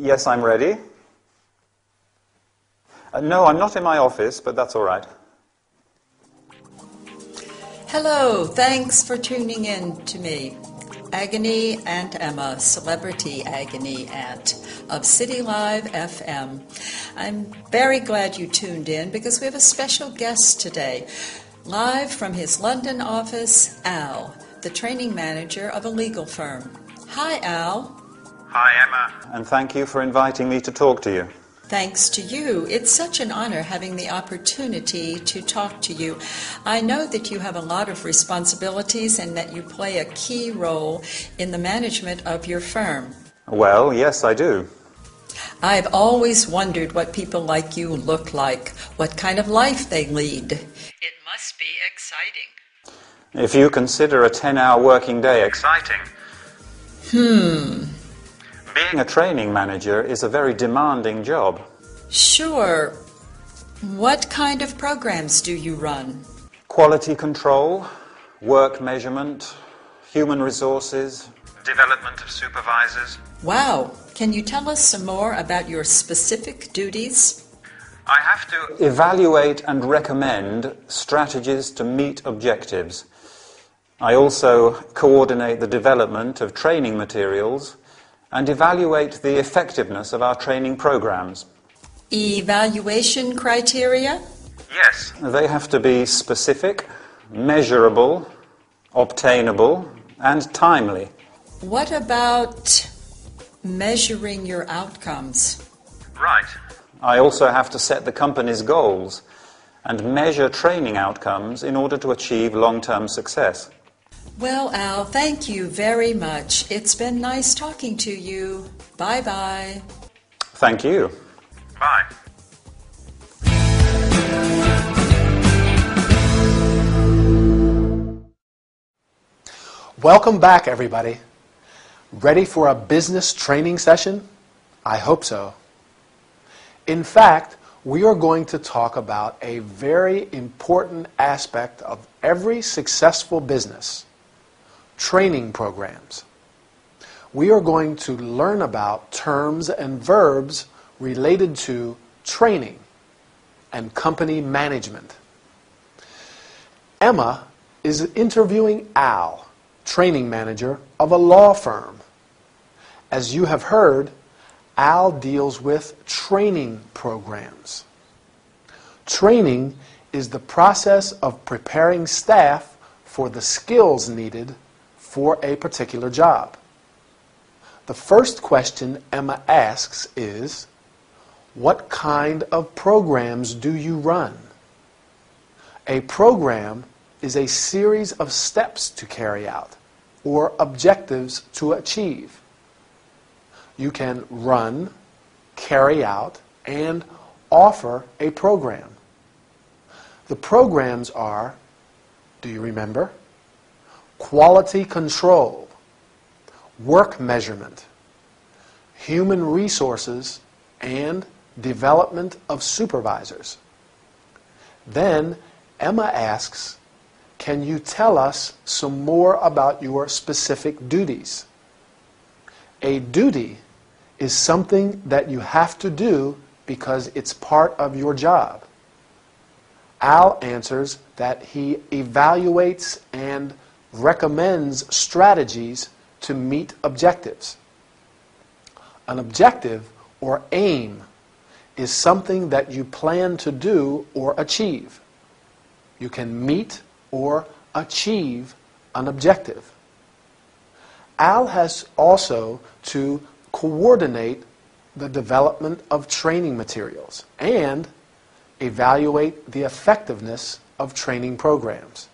Yes, I'm ready. No, I'm not in my office, but that's all right. Hello, thanks for tuning in to me. Agony Aunt Emma, celebrity agony aunt of City Live FM. I'm very glad you tuned in because we have a special guest today. Live from his London office, Al, the training manager of a legal firm. Hi, Al. Hi, Emma. And thank you for inviting me to talk to you. Thanks to you. It's such an honor having the opportunity to talk to you. I know that you have a lot of responsibilities and that you play a key role in the management of your firm. Well, yes, I do. I've always wondered what people like you look like, what kind of life they lead. It must be exciting. If you consider a 10-hour working day exciting. Being a training manager is a very demanding job. Sure. What kind of programs do you run? Quality control, work measurement, human resources, development of supervisors. Wow. Can you tell us some more about your specific duties? I have to evaluate and recommend strategies to meet objectives. I also coordinate the development of training materials and evaluate the effectiveness of our training programs. Evaluation criteria? Yes. They have to be specific, measurable, obtainable, and timely. What about measuring your outcomes? Right. I also have to set the company's goals and measure training outcomes in order to achieve long-term success. Well, Al, thank you very much. It's been nice talking to you. Bye-bye. Thank you. Bye. Welcome back, everybody. Ready for a business training session? I hope so. In fact, we are going to talk about a very important aspect of every successful business: training programs. We are going to learn about terms and verbs related to training and company management. Emma is interviewing Al, training manager of a law firm. As you have heard, Al deals with training programs. Training is the process of preparing staff for the skills needed for a particular job. The first question Emma asks is, what kind of programs do you run? A program is a series of steps to carry out or objectives to achieve. You can run, carry out, and offer a program. The programs are, do you remember? Quality control, work measurement, human resources, and development of supervisors. Then Emma asks, can you tell us some more about your specific duties? A duty is something that you have to do because it's part of your job. Al answers that he evaluates and recommends strategies to meet objectives. An objective or aim is something that you plan to do or achieve. You can meet or achieve an objective. Al has also to coordinate the development of training materials and evaluate the effectiveness of training programs.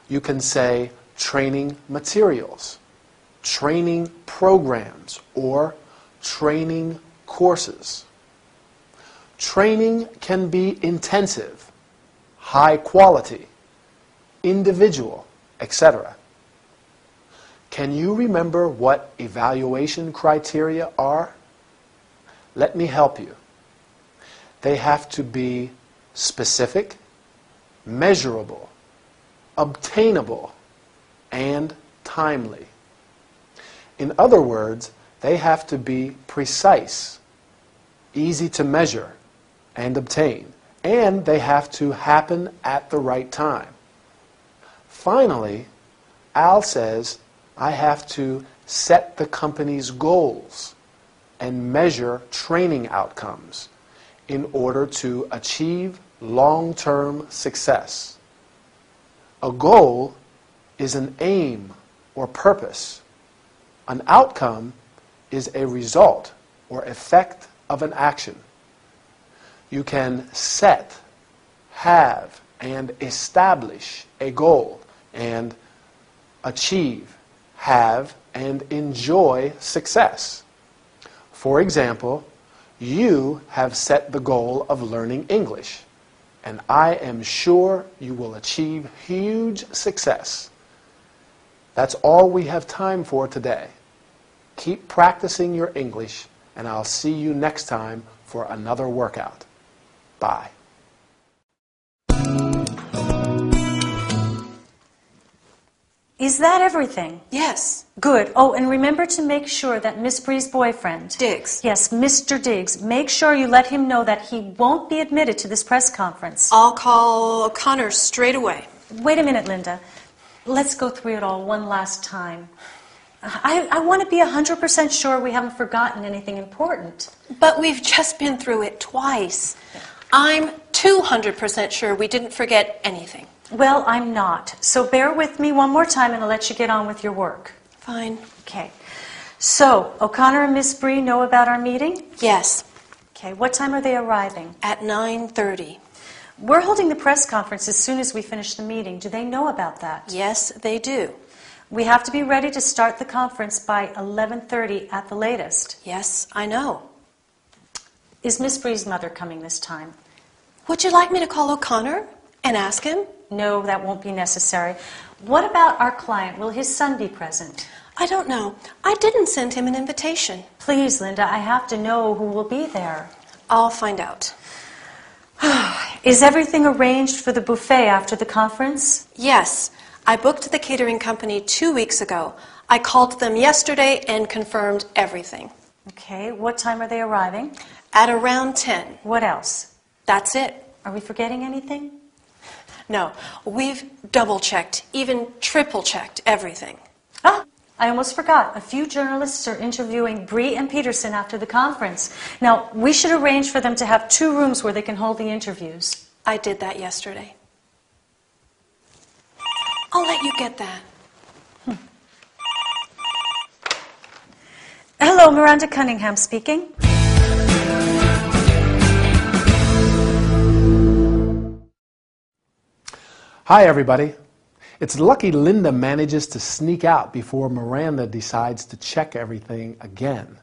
You can say training materials, training programs, or training courses. Training can be intensive, high quality, individual, etc. Can you remember what evaluation criteria are? Let me help you. They have to be specific, measurable, obtainable, and timely. In other words, they have to be precise, easy to measure and obtain, and they have to happen at the right time. Finally, Al says, I have to set the company's goals and measure training outcomes in order to achieve long-term success. A goal is an aim or purpose. An outcome is a result or effect of an action. You can set, have, and establish a goal and achieve, have, and enjoy success. For example, you have set the goal of learning English, and I am sure you will achieve huge success. That's all we have time for today. Keep practicing your English, and I'll see you next time for another workout. Bye. Is that everything? Yes. Good. Oh, and remember to make sure that Miss Bree's boyfriend... Diggs. Yes, Mr. Diggs. Make sure you let him know that he won't be admitted to this press conference. I'll call O'Connor straight away. Wait a minute, Linda. Let's go through it all one last time. I want to be 100% sure we haven't forgotten anything important. But we've just been through it twice. I'm 200% sure we didn't forget anything. Well, I'm not. So bear with me one more time and I'll let you get on with your work. Fine. Okay. So, O'Connor and Miss Bree know about our meeting? Yes. Okay. What time are they arriving? At 9:30. We're holding the press conference as soon as we finish the meeting. Do they know about that? Yes, they do. We have to be ready to start the conference by 11:30 at the latest. Yes, I know. Is Miss Bree's mother coming this time? Would you like me to call O'Connor and ask him? No, that won't be necessary. What about our client? Will his son be present? I don't know. I didn't send him an invitation. Please, Linda, I have to know who will be there. I'll find out. Is everything arranged for the buffet after the conference? Yes. I booked the catering company 2 weeks ago. I called them yesterday and confirmed everything. Okay. What time are they arriving? At around 10. What else? That's it. Are we forgetting anything? No, we've double-checked, even triple-checked everything. Ah, I almost forgot. A few journalists are interviewing Bree and Peterson after the conference. Now, we should arrange for them to have 2 rooms where they can hold the interviews. I did that yesterday. I'll let you get that. Hello, Miranda Cunningham speaking. Hi, everybody. It's lucky Linda manages to sneak out before Miranda decides to check everything again.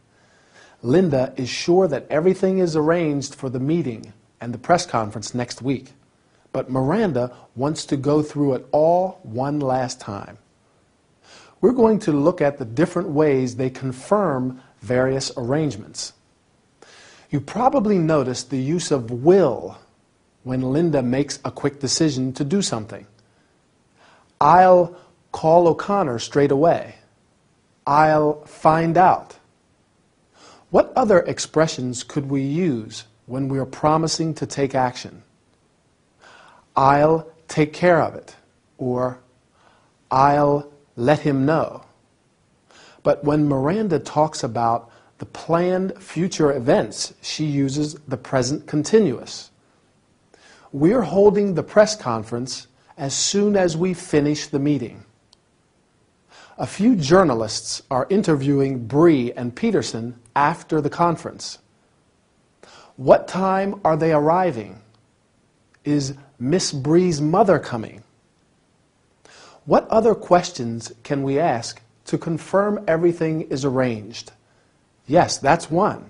Linda is sure that everything is arranged for the meeting and the press conference next week, but Miranda wants to go through it all one last time. We're going to look at the different ways they confirm various arrangements. You probably noticed the use of will when Linda makes a quick decision to do something. I'll call O'Connor straight away. I'll find out. What other expressions could we use when we are promising to take action? I'll take care of it, or I'll let him know. But when Miranda talks about the planned future events, she uses the present continuous. We're holding the press conference as soon as we finish the meeting. A few journalists are interviewing Bree and Peterson after the conference. What time are they arriving? Is Miss Bree's mother coming? What other questions can we ask to confirm everything is arranged? Yes, that's one.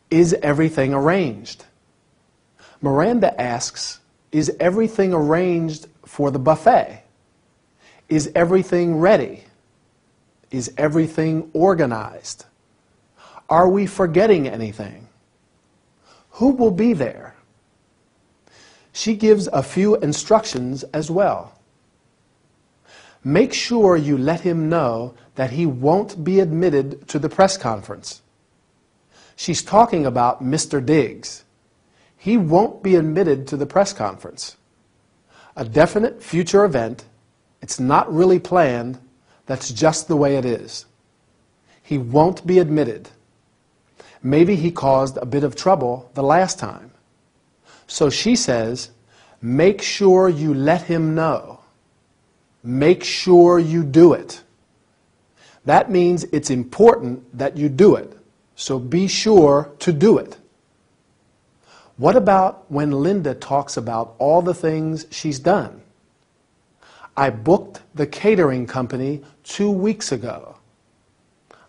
Is everything arranged? Miranda asks, is everything arranged for the buffet? Is everything ready? Is everything organized? Are we forgetting anything? Who will be there? She gives a few instructions as well. Make sure you let him know that he won't be admitted to the press conference. She's talking about Mr. Diggs. He won't be admitted to the press conference. A definite future event. It's not really planned. That's just the way it is. He won't be admitted. Maybe he caused a bit of trouble the last time. So she says, make sure you let him know. Make sure you do it. That means it's important that you do it. So be sure to do it. What about when Linda talks about all the things she's done? I booked the catering company 2 weeks ago.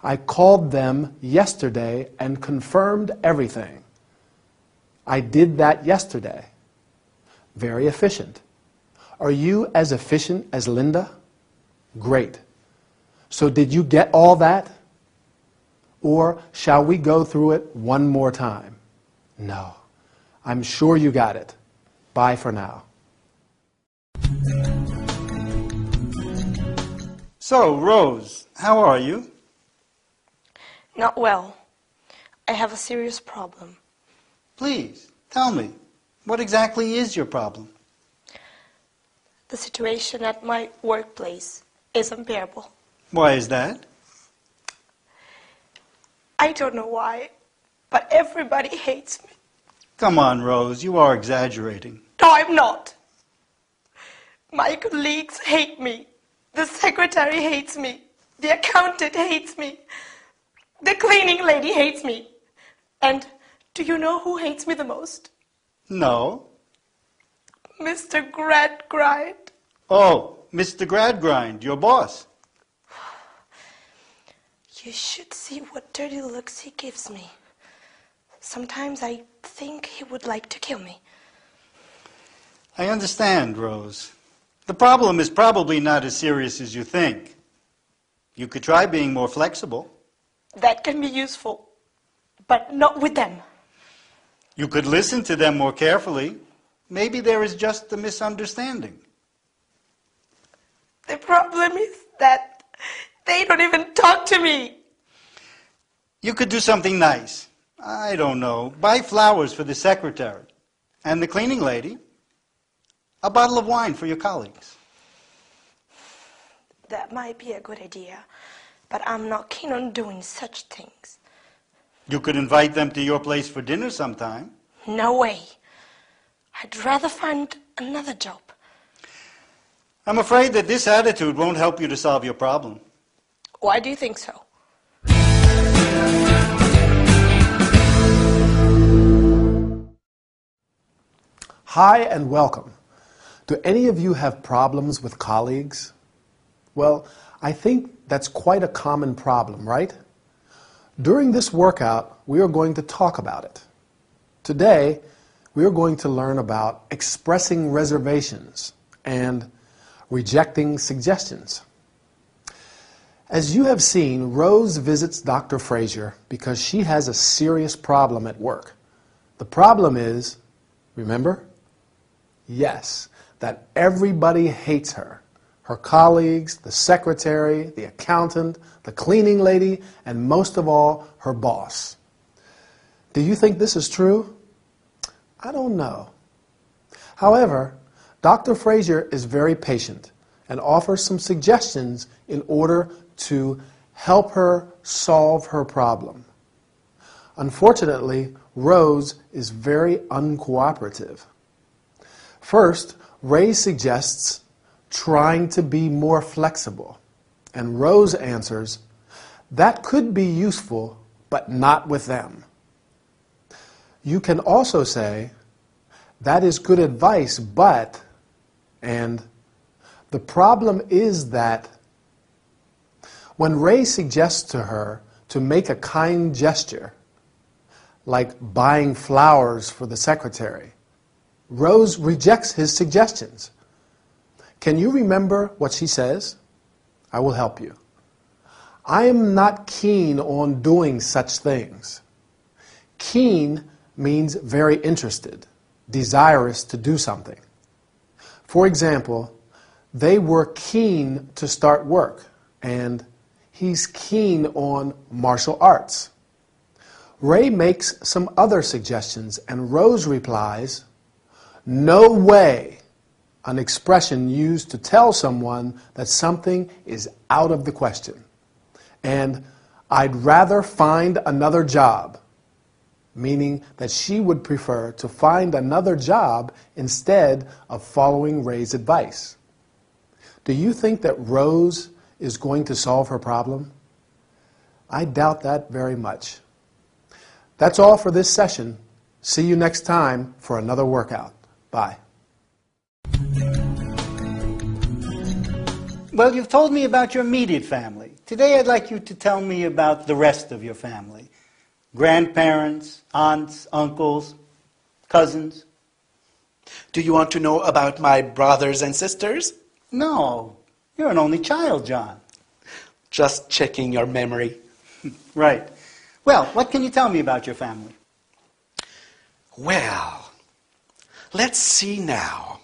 I called them yesterday and confirmed everything. I did that yesterday. Very efficient. Are you as efficient as Linda? Great. So did you get all that? Or shall we go through it one more time? No. I'm sure you got it. Bye for now. So, Rose, how are you? Not well. I have a serious problem. Please, tell me, what exactly is your problem? The situation at my workplace is unbearable. Why is that? I don't know why, but everybody hates me. Come on, Rose, you are exaggerating. No, I'm not. My colleagues hate me. The secretary hates me. The accountant hates me. The cleaning lady hates me. And do you know who hates me the most? No. Mr. Gradgrind. Oh, Mr. Gradgrind, your boss. You should see what dirty looks he gives me. Sometimes I think he would like to kill me. I understand, Rose. The problem is probably not as serious as you think. You could try being more flexible. That can be useful, but not with them. You could listen to them more carefully. Maybe there is just a misunderstanding. The problem is that they don't even talk to me. You could do something nice. I don't know. Buy flowers for the secretary. And the cleaning lady, a bottle of wine for your colleagues. That might be a good idea, but I'm not keen on doing such things. You could invite them to your place for dinner sometime. No way. I'd rather find another job. I'm afraid that this attitude won't help you to solve your problem. Why do you think so? Hi and welcome. Do any of you have problems with colleagues? Well, I think that's quite a common problem, right? During this workout, we are going to talk about it. Today, we are going to learn about expressing reservations and rejecting suggestions. As you have seen, Rose visits Dr. Frazier because she has a serious problem at work. The problem is, remember? Yes, that everybody hates her. Her colleagues, the secretary, the accountant, the cleaning lady, and most of all, her boss. Do you think this is true? I don't know. However, Dr. Frazier is very patient and offers some suggestions in order to help her solve her problem. Unfortunately, Rose is very uncooperative. First, Ray suggests trying to be more flexible, and Rose answers, that could be useful, but not with them. You can also say, that is good advice, but, and the problem is that. When Ray suggests to her to make a kind gesture, like buying flowers for the secretary, Rose rejects his suggestions. Can you remember what she says? I will help you. I am not keen on doing such things. Keen means very interested, desirous to do something. For example, they were keen to start work, and he's keen on martial arts. Ray makes some other suggestions, and Rose replies, "No way," an expression used to tell someone that something is out of the question. And "I'd rather find another job," meaning that she would prefer to find another job instead of following Ray's advice. Do you think that Rose is going to solve her problem? I doubt that very much. That's all for this session. See you next time for another workout. Bye. Well, you've told me about your immediate family. Today I'd like you to tell me about the rest of your family. Grandparents, aunts, uncles, cousins. Do you want to know about my brothers and sisters? No, you're an only child, John. Just checking your memory. Right. Well, what can you tell me about your family? Well, let's see now.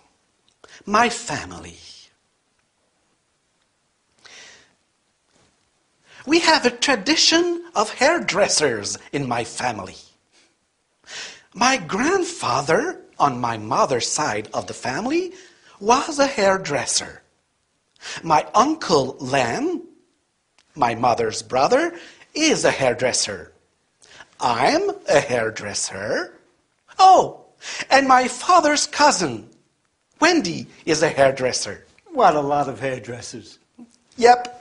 My family. We have a tradition of hairdressers in my family. My grandfather, on my mother's side of the family, was a hairdresser. My uncle Len, my mother's brother, is a hairdresser. I'm a hairdresser. Oh, and my father's cousin, Wendy, is a hairdresser. What a lot of hairdressers. Yep.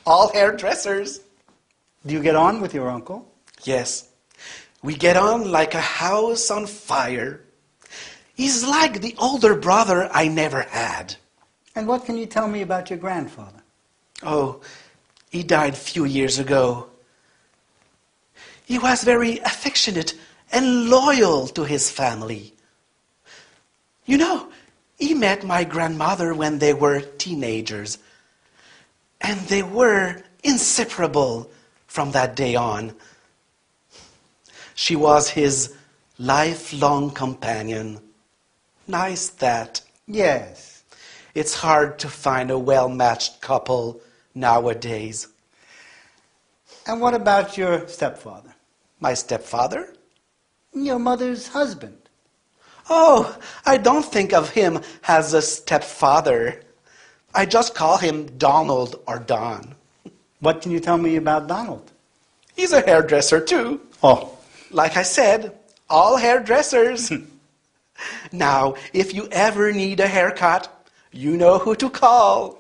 All hairdressers. Do you get on with your uncle? Yes. We get on like a house on fire. He's like the older brother I never had. And what can you tell me about your grandfather? Oh, he died a few years ago. He was very affectionate and loyal to his family. You know, he met my grandmother when they were teenagers. And they were inseparable from that day on. She was his lifelong companion. Nice that. Yes. It's hard to find a well-matched couple nowadays. And what about your stepfather? My stepfather? Your mother's husband. Oh, I don't think of him as a stepfather. I just call him Donald or Don. What can you tell me about Donald? He's a hairdresser too. Oh. Like I said, all hairdressers. Now, if you ever need a haircut, you know who to call.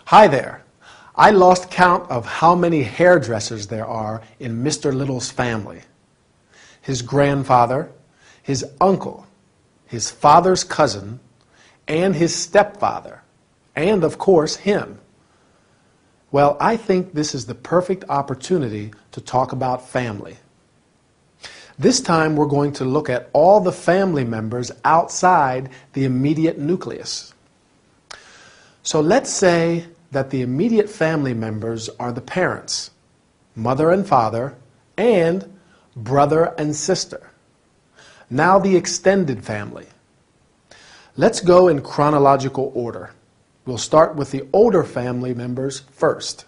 Hi there. I lost count of how many hairdressers there are in Mr. Little's family. His grandfather, his uncle, his father's cousin, and his stepfather, and of course him. Well, I think this is the perfect opportunity to talk about family. This time we're going to look at all the family members outside the immediate nucleus. So let's say that the immediate family members are the parents, mother and father, and brother and sister. Now the extended family. Let's go in chronological order. We'll start with the older family members first.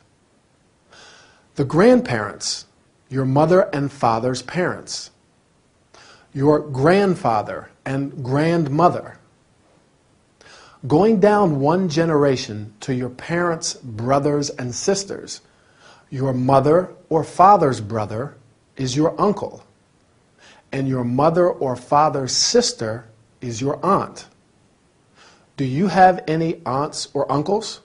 The grandparents, your mother and father's parents. Your grandfather and grandmother. Going down one generation to your parents' brothers and sisters, your mother or father's brother is your uncle, and your mother or father's sister is your aunt. Do you have any aunts or uncles?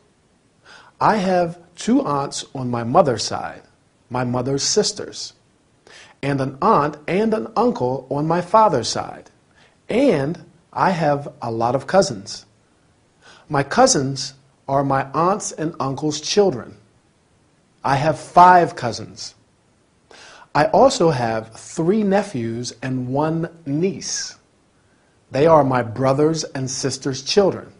I have 2 aunts on my mother's side, my mother's sisters, and an aunt and an uncle on my father's side. And I have a lot of cousins. My cousins are my aunts and uncles' children. I have 5 cousins. I also have 3 nephews and 1 niece. They are my brothers and sisters' children.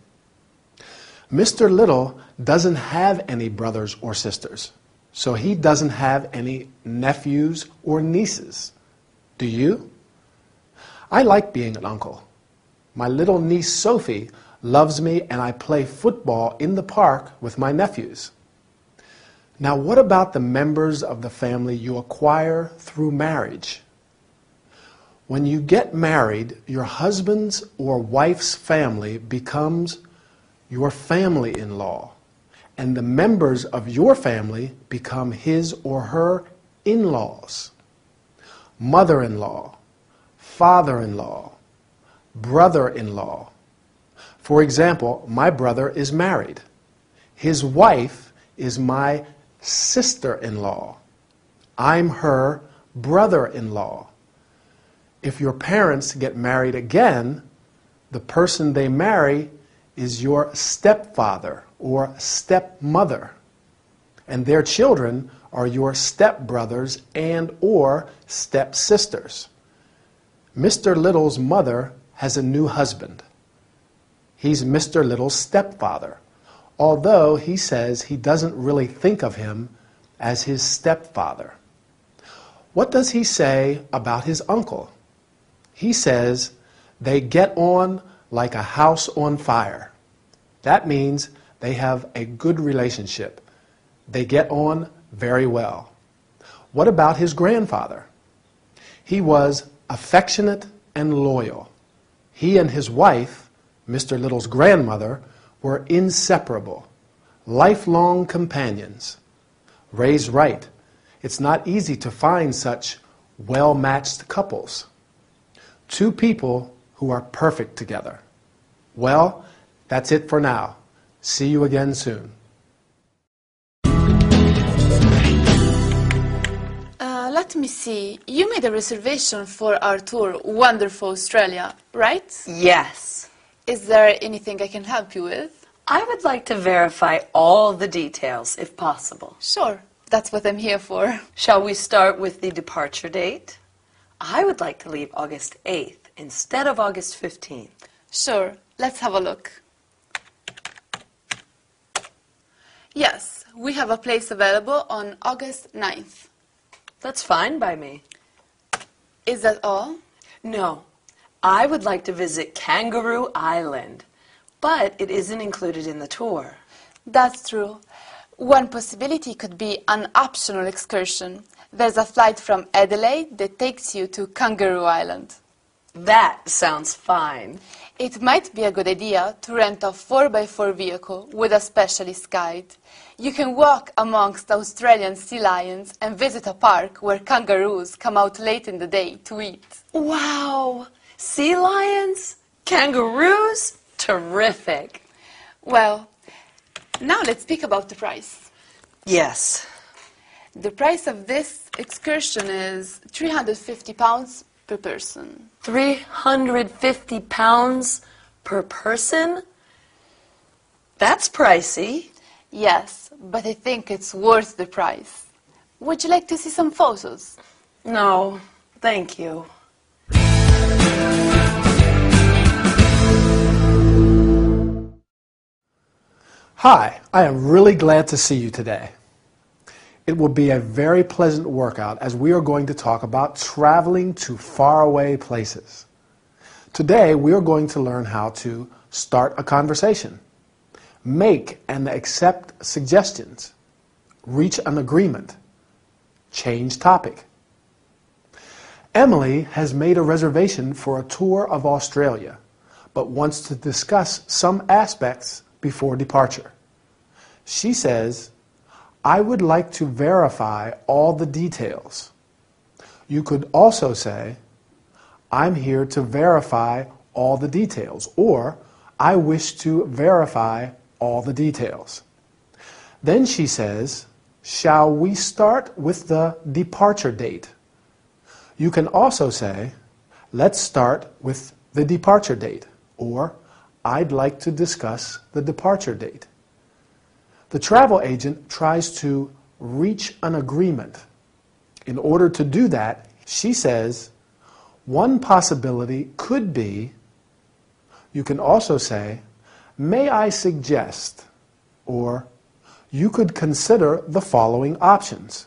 Mr. Little doesn't have any brothers or sisters, so he doesn't have any nephews or nieces. Do you? I like being an uncle. My little niece Sophie loves me and I play football in the park with my nephews. Now, what about the members of the family you acquire through marriage? When you get married, your husband's or wife's family becomes your family-in-law, and the members of your family become his or her in-laws. Mother-in-law, father-in-law, brother-in-law. For example, my brother is married. His wife is my sister-in-law. I'm her brother-in-law. If your parents get married again, the person they marry is your stepfather or stepmother, and their children are your stepbrothers and or stepsisters. Mr. Little's mother has a new husband. He's Mr. Little's stepfather, although he says he doesn't really think of him as his stepfather. What does he say about his uncle? He says they get on like a house on fire. That means they have a good relationship. They get on very well. What about his grandfather? He was affectionate and loyal. He and his wife, Mr. Little's grandmother, were inseparable, lifelong companions. Ray's right. It's not easy to find such well-matched couples. Two people who are perfect together. Well, that's it for now. See you again soon. Let me see. You made a reservation for our tour, Wonderful Australia, right? Yes. Is there anything I can help you with? I would like to verify all the details, if possible. Sure. That's what I'm here for. Shall we start with the departure date? I would like to leave August 8th instead of August 15th. Sure. Let's have a look. Yes, we have a place available on August 9th. That's fine by me. Is that all? No. I would like to visit Kangaroo Island, but it isn't included in the tour. That's true. One possibility could be an optional excursion. There's a flight from Adelaide that takes you to Kangaroo Island. That sounds fine. It might be a good idea to rent a 4x4 vehicle with a specialist guide. You can walk amongst Australian sea lions and visit a park where kangaroos come out late in the day to eat. Wow! Sea lions? Kangaroos? Terrific. Well, now let's speak about the price. Yes. The price of this excursion is £350 per person. £350 per person? That's pricey. Yes, but I think it's worth the price. Would you like to see some photos? No, thank you. Hi, I am really glad to see you today. It will be a very pleasant workout as we are going to talk about traveling to faraway places. Today we are going to learn how to start a conversation, make and accept suggestions, reach an agreement, change topic. Emily has made a reservation for a tour of Australia, but wants to discuss some aspects before departure. She says, I would like to verify all the details. You could also say, I'm here to verify all the details, or I wish to verify all the details. Then she says, shall we start with the departure date? You can also say, let's start with the departure date, or I'd like to discuss the departure date. The travel agent tries to reach an agreement. In order to do that, she says, one possibility could be, you can also say, may I suggest, or you could consider the following options.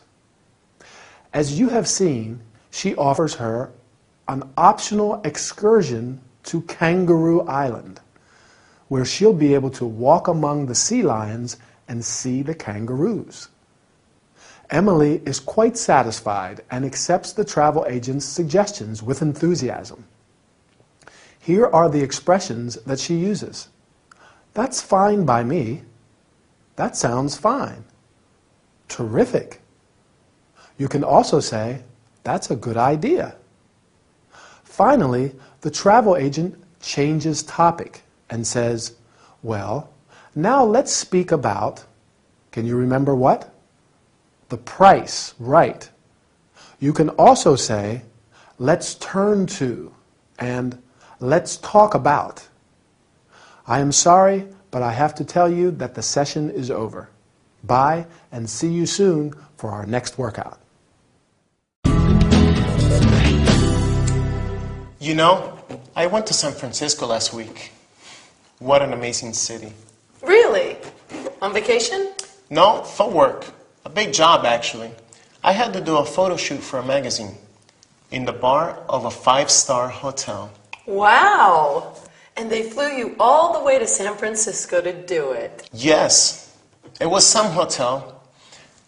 As you have seen, she offers her an optional excursion to Kangaroo Island, where she'll be able to walk among the sea lions and see the kangaroos. Emily is quite satisfied and accepts the travel agent's suggestions with enthusiasm. Here are the expressions that she uses. That's fine by me. That sounds fine. Terrific. You can also say, that's a good idea. Finally, the travel agent changes topic and says, well, now let's speak about, can you remember what? The price, right. You can also say, let's turn to, and let's talk about. I am sorry, but I have to tell you that the session is over. Bye, and see you soon for our next workout. You know, I went to San Francisco last week. What an amazing city. Really? On vacation? No, for work. A big job, actually. I had to do a photo shoot for a magazine in the bar of a 5-star hotel. Wow! And they flew you all the way to San Francisco to do it. Yes, it was some hotel.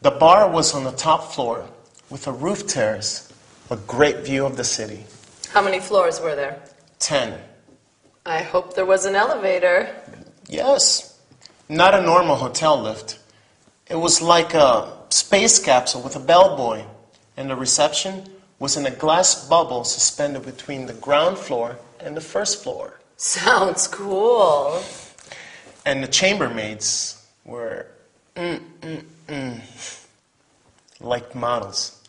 The bar was on the top floor with a roof terrace, a great view of the city. How many floors were there? 10. I hope there was an elevator. Yes, not a normal hotel lift. It was like a space capsule with a bellboy, and the reception was in a glass bubble suspended between the ground floor and the first floor. Sounds cool. And the chambermaids were like models.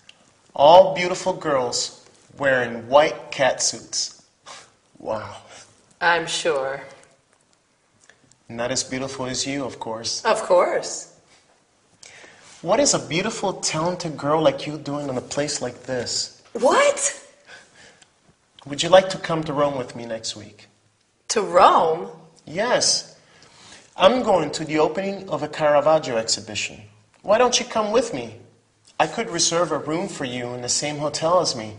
All beautiful girls wearing white catsuits. Wow. I'm sure. Not as beautiful as you, of course. Of course. What is a beautiful, talented girl like you doing in a place like this? What? Would you like to come to Rome with me next week? To Rome? Yes. I'm going to the opening of a Caravaggio exhibition. Why don't you come with me? I could reserve a room for you in the same hotel as me.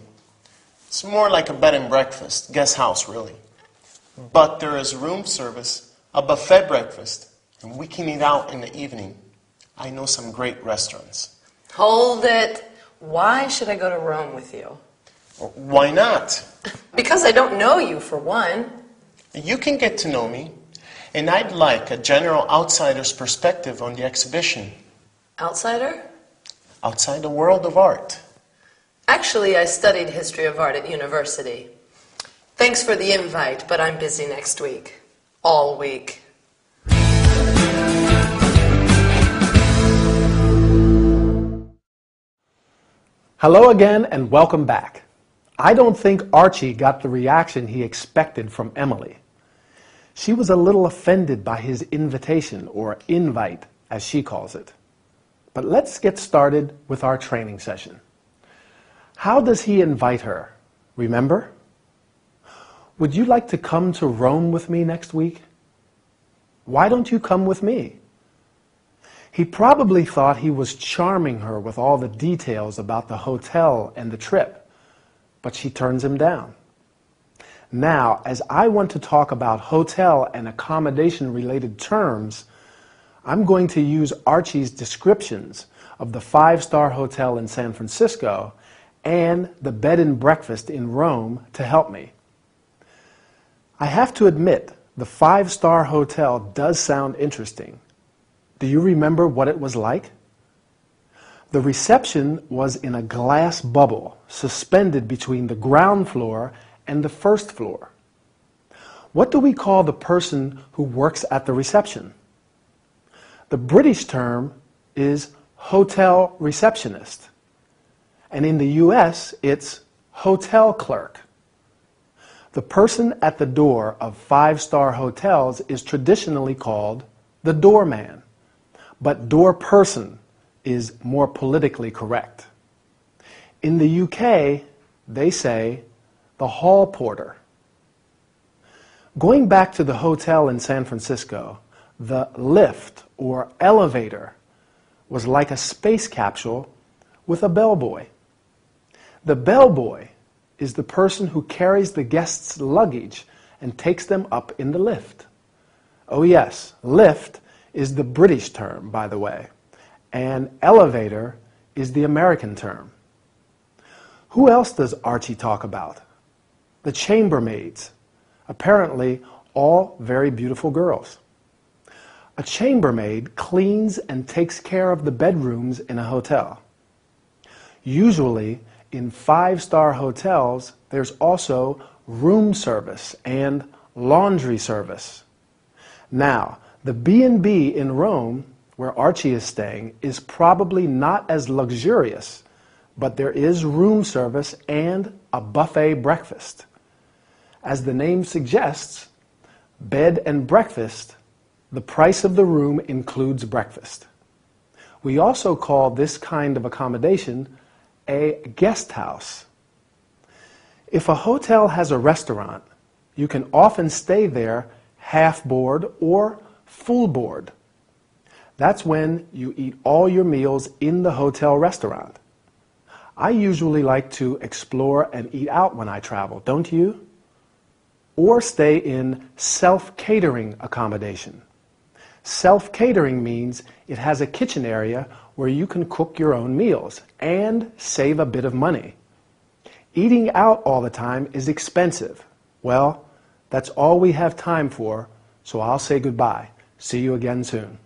It's more like a bed and breakfast, guest house really. But there is room service, a buffet breakfast, and we can eat out in the evening. I know some great restaurants. Hold it. Why should I go to Rome with you? Why not? Because I don't know you, for one. You can get to know me, and I'd like a general outsider's perspective on the exhibition. Outsider? Outside the world of art. Actually, I studied history of art at university. Thanks for the invite, but I'm busy next week. All week. Hello again and welcome back. I don't think Archie got the reaction he expected from Emily. She was a little offended by his invitation, or invite, as she calls it. But let's get started with our training session. How does he invite her? Remember? Would you like to come to Rome with me next week? Why don't you come with me? He probably thought he was charming her with all the details about the hotel and the trip, but she turns him down. Now, as I want to talk about hotel and accommodation-related terms, I'm going to use Archie's descriptions of the 5-star hotel in San Francisco and the bed and breakfast in Rome to help me. I have to admit, the 5-star hotel does sound interesting. Do you remember what it was like? The reception was in a glass bubble suspended between the ground floor and the first floor. What do we call the person who works at the reception? The British term is hotel receptionist, and in the US it's hotel clerk. The person at the door of 5-star hotels is traditionally called the doorman, but door person is more politically correct. In the UK, they say the hall porter. Going back to the hotel in San Francisco, the lift or elevator was like a space capsule with a bellboy. The bellboy is the person who carries the guest's luggage and takes them up in the lift. Oh yes, lift is the British term, by the way, and elevator is the American term. Who else does Archie talk about? The chambermaids, apparently all very beautiful girls. A chambermaid cleans and takes care of the bedrooms in a hotel. Usually, in 5-star hotels, there's also room service and laundry service. Now, the B&B in Rome, where Archie is staying, is probably not as luxurious, but there is room service and a buffet breakfast. As the name suggests, bed and breakfast, the price of the room includes breakfast. We also call this kind of accommodation a guest house. If a hotel has a restaurant, you can often stay there half board or full board. That's when you eat all your meals in the hotel restaurant. I usually like to explore and eat out when I travel, don't you? Or stay in self-catering accommodation. Self-catering means it has a kitchen area where you can cook your own meals and save a bit of money. Eating out all the time is expensive. Well, that's all we have time for, so I'll say goodbye. See you again soon.